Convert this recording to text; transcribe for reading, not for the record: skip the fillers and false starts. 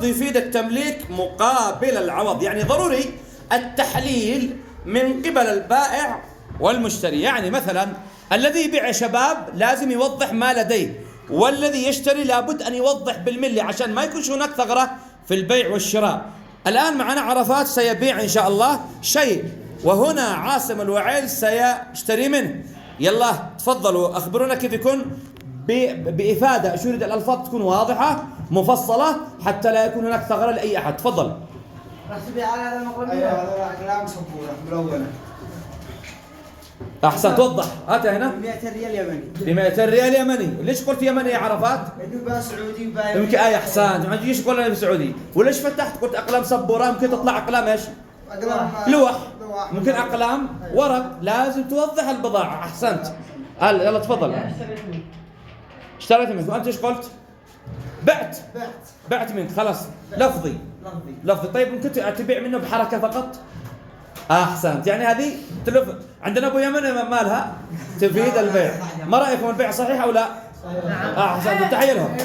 النقد يفيد التمليك مقابل العوض، يعني ضروري التحليل من قبل البائع والمشتري. يعني مثلا الذي يبيع يا شباب لازم يوضح ما لديه، والذي يشتري لابد أن يوضح بالملي عشان ما يكونش هناك ثغرة في البيع والشراء. الآن معنا عرفات سيبيع إن شاء الله شيء، وهنا عاصم الوعيل سيشتري منه. يلا تفضلوا أخبرونا كيف يكون بإفادة. شو يريد الألفاظ تكون واضحة مفصلة حتى لا يكون هناك ثغرة لأي أحد. تفضل. راح تبيع على هذا المقرب؟ ايوه هذا اقلام سبوره ملونه. أحسن توضح. هات هنا. ب 200 ريال يمني. ب 200 ريال يمني. ليش قلت يمني يا عرفات؟ لأنه سعودي وبايع. يمكن أحسن. ما تجيش تقول أنا سعودي. وليش فتحت قلت أقلام سبورة؟ ممكن تطلع أقلام إيش؟ اقلام لوح. ممكن أقلام ورق. لازم توضح البضاعة. أحسنت. يلا تفضل. اشتريت منك وأنت إيش قلت؟ بعت منك خلاص. لفظي. طيب ممكن تبيع منه بحركة فقط؟ أحسنت. يعني هذه عندنا أبو يمن مالها تفيد البيع. ما رأيكم البيع صحيح أو لا؟ أحسنت. تحية لهم.